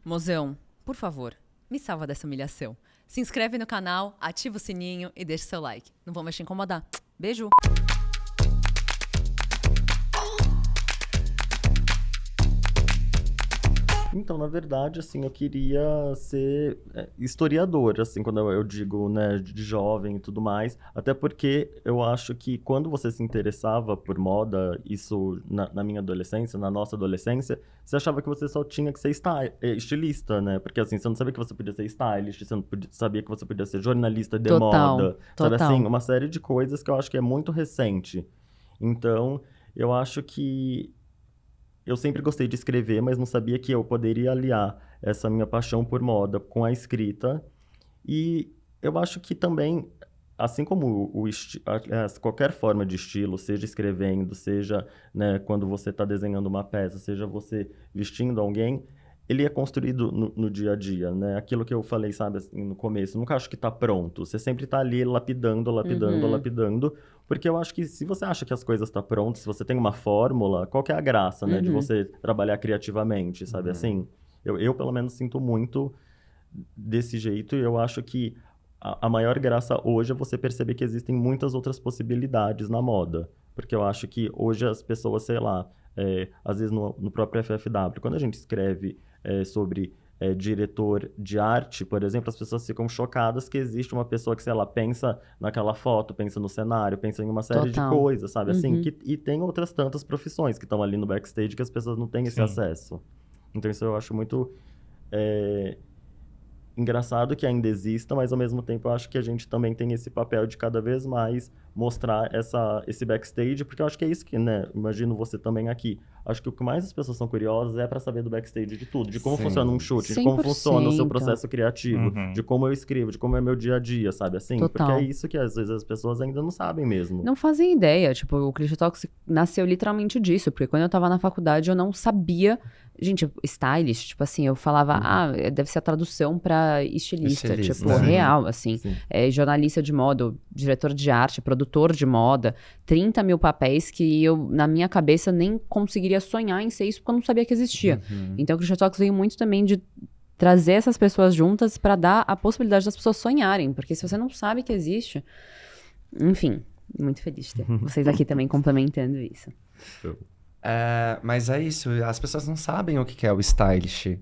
Mozão, por favor, me salva dessa humilhação. Se inscreve no canal, ativa o sininho e deixa seu like. Não vou mais te incomodar. Beijo! Então, na verdade, assim, eu queria ser historiador, assim, quando eu digo, né, de jovem e tudo mais. Até porque eu acho que quando você se interessava por moda, isso na minha adolescência, na nossa adolescência, você achava que você só tinha que ser estilista, né? Porque, assim, você não sabia que você podia ser stylist, você não sabia que você podia ser jornalista de moda. Sabe, assim, uma série de coisas que eu acho que é muito recente. Então, eu acho que eu sempre gostei de escrever, mas não sabia que eu poderia aliar essa minha paixão por moda com a escrita. E eu acho que também, assim como qualquer forma de estilo, seja escrevendo, seja, né, quando você está desenhando uma peça, seja você vestindo alguém, ele é construído no dia a dia, né? Aquilo que eu falei, sabe, assim, no começo, eu nunca acho que está pronto. Você sempre está ali lapidando, lapidando, porque eu acho que se você acha que as coisas estão prontas, se você tem uma fórmula, qual que é a graça, né, de você trabalhar criativamente, sabe, assim? Eu, pelo menos, sinto muito desse jeito e eu acho que a maior graça hoje é você perceber que existem muitas outras possibilidades na moda. Porque eu acho que hoje as pessoas, sei lá, às vezes no próprio FFW, quando a gente escreve sobre diretor de arte, por exemplo, as pessoas ficam chocadas que existe uma pessoa que, sei lá, pensa naquela foto, pensa no cenário, pensa em uma série de coisas, sabe? Assim, e tem outras tantas profissões que estão ali no backstage que as pessoas não têm esse acesso. Então isso eu acho muito engraçado que ainda exista, mas ao mesmo tempo eu acho que a gente também tem esse papel de cada vez mais mostrar esse backstage, porque eu acho que é isso que, né, imagino você também aqui. Acho que o que mais as pessoas são curiosas é para saber do backstage de tudo, de como funciona um shoot, de como funciona o seu processo criativo, de como eu escrevo, de como é meu dia a dia, sabe assim? Porque é isso que às vezes as pessoas ainda não sabem mesmo. Não fazem ideia, tipo, o Clichê Talks nasceu literalmente disso, porque quando eu tava na faculdade eu não sabia. Gente, stylist, tipo assim, eu falava, deve ser a tradução pra estilista, tipo, real, assim. Jornalista de moda, diretor de arte, produtor de moda, 30 mil papéis que eu, na minha cabeça, nem conseguiria sonhar em ser isso, porque eu não sabia que existia. Então, o Clichê Talks veio muito também de trazer essas pessoas juntas pra dar a possibilidade das pessoas sonharem, porque se você não sabe que existe... Enfim, muito feliz de ter vocês aqui também complementando isso. Mas é isso, as pessoas não sabem o que é o stylish.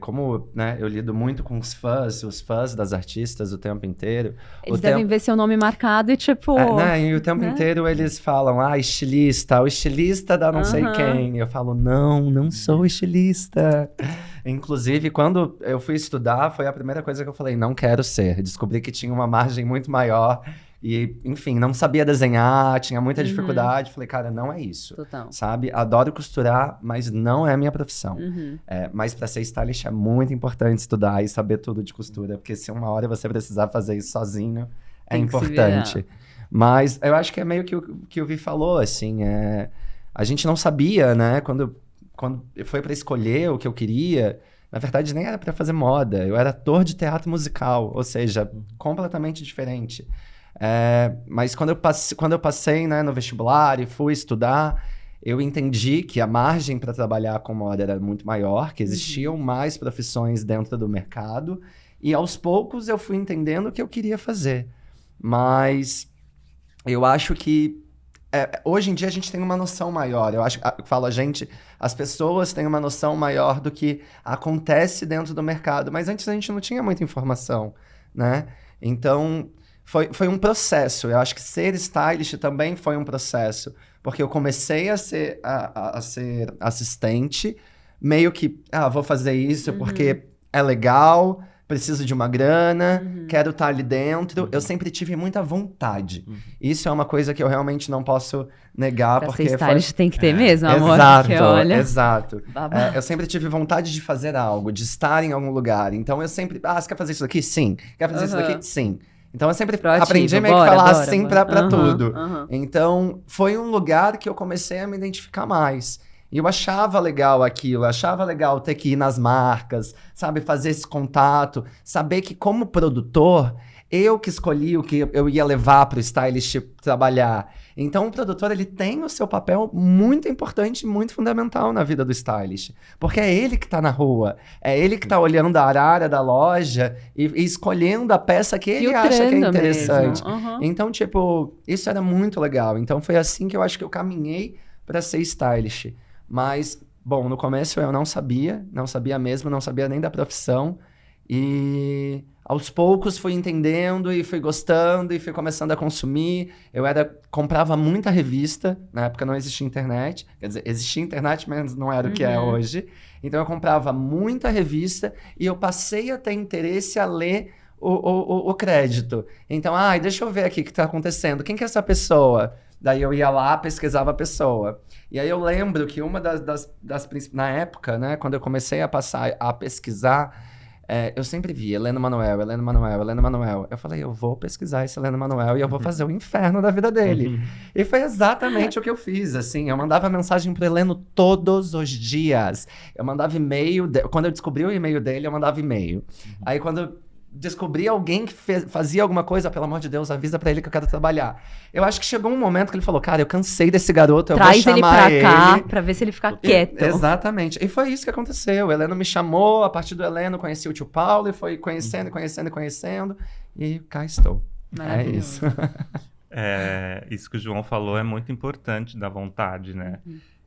Como, né, eu lido muito com os fãs das artistas o tempo inteiro. Eles devem ver seu nome marcado e tipo... E o tempo inteiro eles falam, estilista, o estilista da não sei quem. Eu falo, não sou estilista. Inclusive, quando eu fui estudar, foi a primeira coisa que eu falei, não quero ser. Descobri que tinha uma margem muito maior. E, enfim, não sabia desenhar, tinha muita dificuldade. Falei, cara, não é isso. Total. Sabe? Adoro costurar, mas não é a minha profissão. Mas para ser stylist é muito importante estudar e saber tudo de costura. Porque se uma hora você precisar fazer isso sozinho, é importante. Mas eu acho que é meio que o Vi falou, assim. A gente não sabia, né? Quando foi para escolher o que eu queria... Na verdade, nem era para fazer moda. Eu era ator de teatro musical. Ou seja, completamente diferente. Mas quando eu passei, né, no vestibular e fui estudar, eu entendi que a margem para trabalhar com moda era muito maior, que existiam mais profissões dentro do mercado, e aos poucos eu fui entendendo o que eu queria fazer. Mas eu acho que hoje em dia a gente tem uma noção maior. Eu falo as pessoas têm uma noção maior do que acontece dentro do mercado, mas antes a gente não tinha muita informação, né? Então... Foi um processo. Eu acho que ser stylist também foi um processo. Porque eu comecei a ser assistente, meio que, vou fazer isso porque é legal, preciso de uma grana, quero estar ali dentro. Eu sempre tive muita vontade. Isso é uma coisa que eu realmente não posso negar. Pra porque ser stylist tem que ter mesmo, amor. Exato. Eu sempre tive vontade de fazer algo, de estar em algum lugar. Então eu sempre, você quer fazer isso daqui? Sim. Quer fazer isso daqui? Sim. Então, eu sempre aprendi meio que falar assim pra tudo. Então, foi um lugar que eu comecei a me identificar mais. E eu achava legal aquilo, achava legal ter que ir nas marcas, sabe? Fazer esse contato. Saber que, como produtor, eu que escolhi o que eu ia levar para o stylist trabalhar. Então, o produtor, ele tem o seu papel muito importante, muito fundamental na vida do stylist. Porque é ele que está na rua, é ele que está olhando a arara da loja e escolhendo a peça que ele acha que é interessante. Então, tipo, isso era muito legal. Então, foi assim que eu acho que eu caminhei para ser stylist. Mas, bom, no começo eu não sabia mesmo, não sabia nem da profissão. E aos poucos fui entendendo e fui gostando e fui começando a consumir. Comprava muita revista, na época não existia internet. Quer dizer, existia internet, mas não era o que é hoje. Então eu comprava muita revista e eu passei a ter interesse a ler o crédito. Então, deixa eu ver aqui o que está acontecendo. Quem que é essa pessoa? Daí eu ia lá, pesquisava a pessoa. E aí eu lembro que uma na época, né, quando eu comecei a passar a pesquisar, eu sempre vi Heleno Manuel. Eu falei, eu vou pesquisar esse Heleno Manuel e eu vou fazer o inferno da vida dele. E foi exatamente o que eu fiz, assim. Eu mandava mensagem pro Heleno todos os dias. Eu mandava e-mail. Quando eu descobri o e-mail dele, eu mandava e-mail. Aí quando eu descobri alguém que fazia alguma coisa, pelo amor de Deus, avisa pra ele que eu quero trabalhar. Eu acho que chegou um momento que ele falou, cara, eu cansei desse garoto, eu vou chamar ele. Traz ele pra cá, pra ver se ele fica quieto. Exatamente. E foi isso que aconteceu. O Heleno me chamou, a partir do Heleno conheci o tio Paulo e foi conhecendo. E cá estou. É isso. Isso que o João falou é muito importante, da vontade, né?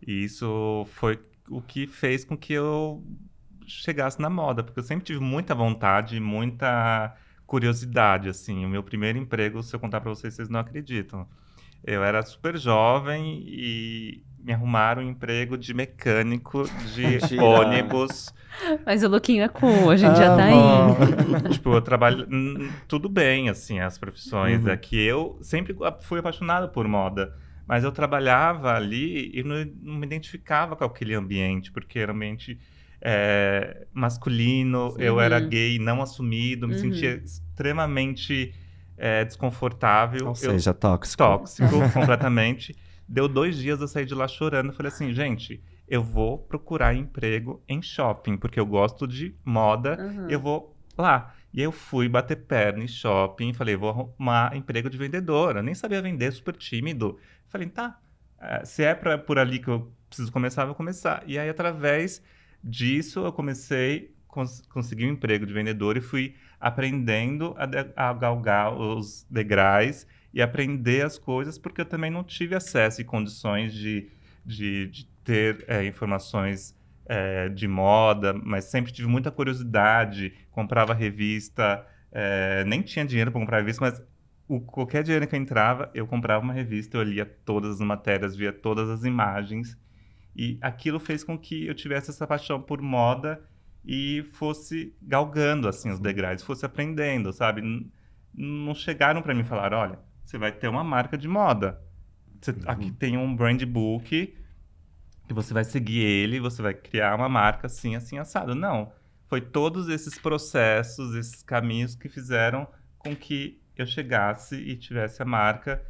E isso foi o que fez com que eu chegasse na moda, porque eu sempre tive muita vontade, muita curiosidade, assim. O meu primeiro emprego, se eu contar pra vocês, vocês não acreditam. Eu era super jovem e me arrumaram um emprego de mecânico de ônibus. Mas o lookinho é cool, a gente já tá indo. Tipo, eu trabalho... Tudo bem, assim, as profissões. É que eu sempre fui apaixonado por moda. Mas eu trabalhava ali e não me identificava com aquele ambiente, porque era um ambiente masculino, eu era gay não assumido, me sentia extremamente desconfortável. Ou seja, tóxico. Tóxico, completamente. Deu 2 dias eu saí de lá chorando. Falei assim, gente, eu vou procurar emprego em shopping, porque eu gosto de moda, eu vou lá. E eu fui bater perna em shopping, falei, vou arrumar emprego de vendedora. Eu nem sabia vender, super tímido. Falei, tá, se é por ali que eu preciso começar, eu vou começar. E aí, através disso, eu consegui um emprego de vendedor e fui aprendendo a galgar os degraus e aprender as coisas, porque eu também não tive acesso e condições de ter informações de moda, mas sempre tive muita curiosidade, comprava revista, nem tinha dinheiro para comprar revista, mas qualquer dinheiro que eu entrava, eu comprava uma revista, eu lia todas as matérias, via todas as imagens, e aquilo fez com que eu tivesse essa paixão por moda e fosse galgando, assim, os degraus, fosse aprendendo, sabe? Não chegaram para mim e falaram, olha, você vai ter uma marca de moda. Aqui tem um brand book, que você vai seguir ele, você vai criar uma marca assim, assim, assado. Não, foi todos esses processos, esses caminhos que fizeram com que eu chegasse e tivesse a marca,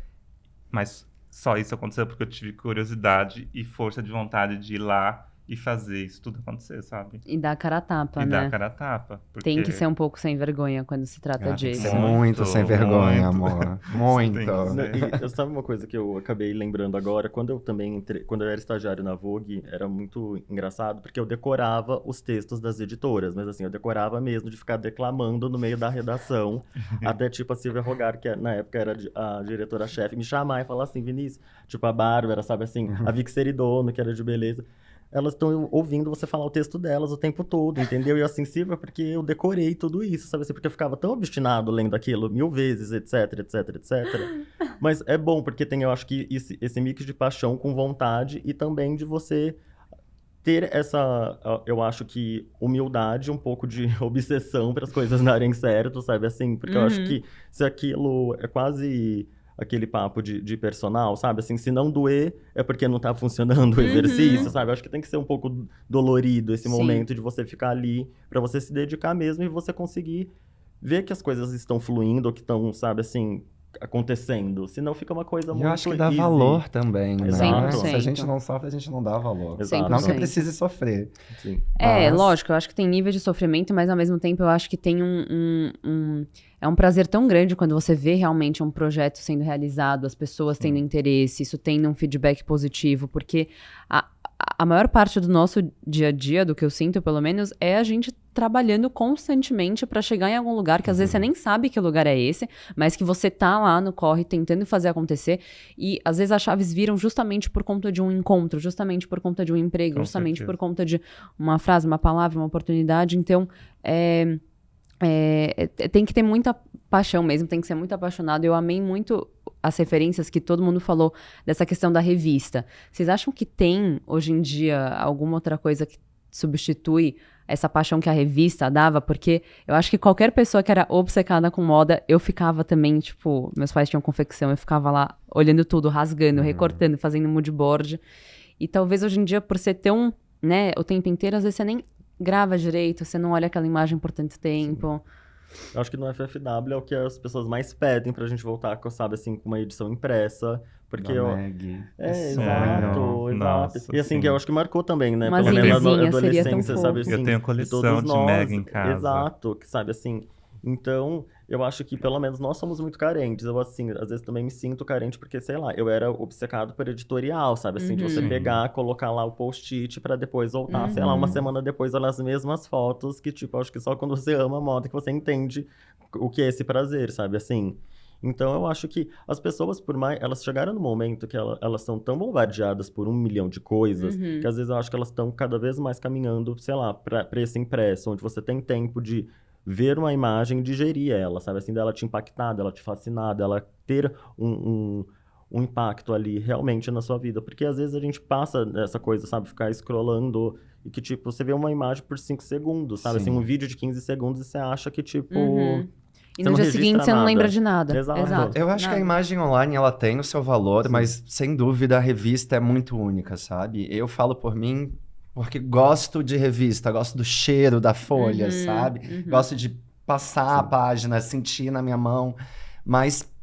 mas só isso aconteceu porque eu tive curiosidade e força de vontade de ir lá e fazer isso tudo acontecer, sabe? E dar a cara a tapa, né? E dar a cara a tapa. Porque... Tem que ser um pouco sem vergonha quando se trata disso. Tem que ser muito sem vergonha, amor. Muito. E sabe uma coisa que eu acabei lembrando agora? Quando eu também quando eu era estagiário na Vogue, era muito engraçado, porque eu decorava os textos das editoras, mas assim, eu decorava mesmo de ficar declamando no meio da redação, até tipo a Silvia Rogar, que na época era a diretora-chefe, me chamar e falar assim, Vinícius, tipo a Bárbara, sabe assim, a Vicky Seridono, que era de beleza, elas estão ouvindo você falar o texto delas o tempo todo, entendeu? E eu assim, Silvia, porque eu decorei tudo isso, sabe assim? Porque eu ficava tão obstinado lendo aquilo 1000 vezes, etc, etc, etc. Mas é bom, porque tem, eu acho que esse mix de paixão com vontade e também de você ter essa, eu acho que humildade, um pouco de obsessão para as coisas darem certo, sabe assim? Porque eu acho que se aquilo é quase... aquele papo de personal, sabe? Assim, se não doer, é porque não tá funcionando o exercício, sabe? Eu acho que tem que ser um pouco dolorido esse momento de você ficar ali, pra você se dedicar mesmo e você conseguir ver que as coisas estão fluindo, ou que estão, sabe, assim, acontecendo. Senão fica uma coisa E muito eu acho que dá easy. valor também, né? 100%. Se a gente não sofre, a gente não dá valor. Exato. Não que 100%. precise sofrer. Sim. É, Mas- lógico, eu acho que tem nível de sofrimento, mas ao mesmo tempo eu acho que tem é um prazer tão grande quando você vê realmente um projeto sendo realizado, as pessoas tendo interesse, isso tendo um feedback positivo, porque a maior parte do nosso dia a dia, do que eu sinto pelo menos, é a gente trabalhando constantemente pra chegar em algum lugar que às vezes você nem sabe que lugar é esse, mas que você tá lá no corre tentando fazer acontecer, e às vezes as chaves viram justamente por conta de um encontro, justamente por conta de um emprego, Com justamente certeza. por conta de uma frase, uma palavra, uma oportunidade. Então, tem que ter muita paixão mesmo, tem que ser muito apaixonado. Eu amei muito as referências que todo mundo falou dessa questão da revista. Vocês acham que tem, hoje em dia, alguma outra coisa que substitui essa paixão que a revista dava? Porque eu acho que qualquer pessoa que era obcecada com moda, eu ficava também, tipo, meus pais tinham confecção, eu ficava lá olhando tudo, rasgando, recortando, fazendo moodboard. E talvez hoje em dia, por você ter né, o tempo inteiro, às vezes você nem grava direito, você não olha aquela imagem por tanto tempo. Eu acho que no FFW é o que as pessoas mais pedem pra gente voltar, sabe, assim, com uma edição impressa. Porque Da eu... Meg. Exato, exato. Nossa, E assim, sim. que eu acho que marcou também, né? Uma Pelo menos na zinhazinha seria tão adolescência, sabe, fofo. assim. Eu tenho de coleção todos de nós. Meg em casa. Exato, que sabe, assim. Então, eu acho que pelo menos nós somos muito carentes. Eu, assim, às vezes também me sinto carente porque, sei lá, eu era obcecado por editorial, sabe? Assim, de você Sim. pegar, colocar lá o post-it pra depois voltar, sei lá, uma semana depois olhar as mesmas fotos que, tipo, acho que só quando você ama a moda que você entende o que é esse prazer, sabe? Assim... Então, eu acho que as pessoas, por mais... Elas chegaram no momento que elas são tão bombardeadas por 1 milhão de coisas, que às vezes eu acho que elas estão cada vez mais caminhando, sei lá, pra esse impresso, onde você tem tempo de ver uma imagem e digerir ela, sabe? Assim, dela te impactar, dela te fascinar, dela ter um impacto ali realmente na sua vida. Porque às vezes a gente passa essa coisa, sabe? Ficar scrollando e que, tipo, você vê uma imagem por 5 segundos, sabe? Assim, Sim. um vídeo de 15 segundos e você acha que, tipo... E Você no não dia registra seguinte você não nada. lembra de nada. Exato. Eu acho que a nada. imagem online, ela tem o seu valor, mas sem dúvida a revista é muito única, sabe? Eu falo por mim porque gosto de revista, gosto do cheiro da folha, sabe? Gosto de passar a página, sentir na minha mão, mas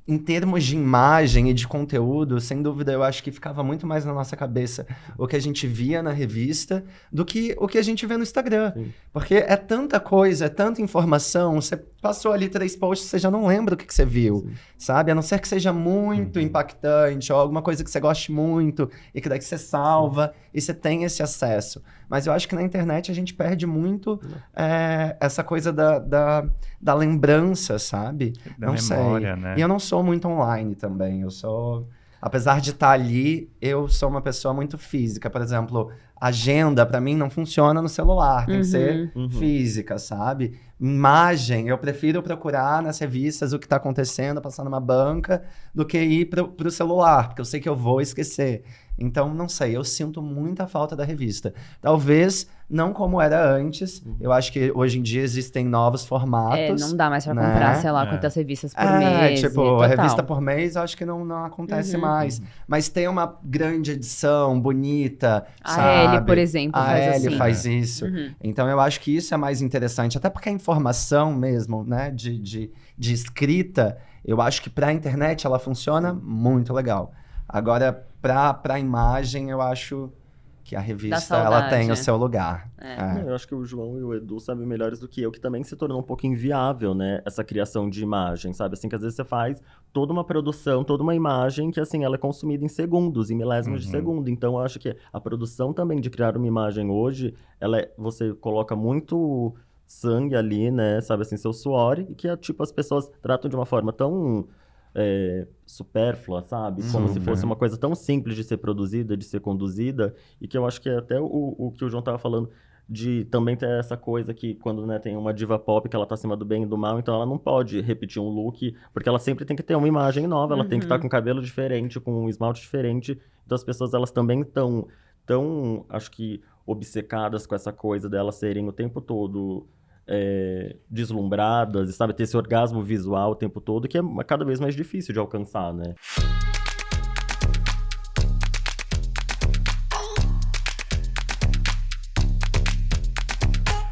em termos de imagem e de conteúdo, sem dúvida, eu acho que ficava muito mais na nossa cabeça o que a gente via na revista do que o que a gente vê no Instagram. Sim. Porque é tanta coisa, é tanta informação, você passou ali 3 posts, você já não lembra o que você viu, sabe? A não ser que seja muito impactante ou alguma coisa que você goste muito e que daí você salva e você tem esse acesso. Mas eu acho que na internet a gente perde muito essa coisa da lembrança, sabe? Da não memória, sei. né? E eu não sou muito online também. Eu sou... Apesar de estar ali, eu sou uma pessoa muito física. Por exemplo, agenda, pra mim, não funciona no celular. Tem que ser física, sabe? Imagem, eu prefiro procurar nas revistas o que tá acontecendo, passar numa banca, do que ir pro celular, porque eu sei que eu vou esquecer. Então, não sei, eu sinto muita falta da revista. Talvez não como era antes. Eu acho que hoje em dia existem novos formatos. Não dá mais pra né? comprar, sei lá, quantas revistas por mês. Tipo, total. a revista por mês, eu acho que não acontece mais. Mas tem uma grande edição, bonita, A sabe? Ellie, por exemplo, a faz Ellie assim. faz isso. Então, eu acho que isso é mais interessante. Até porque a informação mesmo, né, de escrita, eu acho que pra internet ela funciona muito legal. Agora, pra imagem, eu acho que a revista ela saudade, tem é. o seu lugar. Não, eu acho que o João e o Edu sabem melhores do que eu, que também se tornou um pouco inviável, né? Essa criação de imagem, sabe? Assim, que às vezes você faz toda uma produção, toda uma imagem que, assim, ela é consumida em segundos, em milésimos de segundo. Então, eu acho que a produção também de criar uma imagem hoje, você coloca muito sangue ali, né? Sabe, assim, seu suor, e que, tipo, as pessoas tratam de uma forma tão... supérflua, sabe? Como se fosse uma coisa tão simples de ser produzida, de ser conduzida, e que eu acho que é até o que o João tava falando, de também ter essa coisa que quando, né, tem uma diva pop que ela tá acima do bem e do mal, então ela não pode repetir um look, porque ela sempre tem que ter uma imagem nova, ela tem que estar com cabelo diferente, com um esmalte diferente, então as pessoas, elas também estão tão, acho que, obcecadas com essa coisa delas serem o tempo todo... deslumbradas, e sabe, ter esse orgasmo visual o tempo todo, que é cada vez mais difícil de alcançar, né?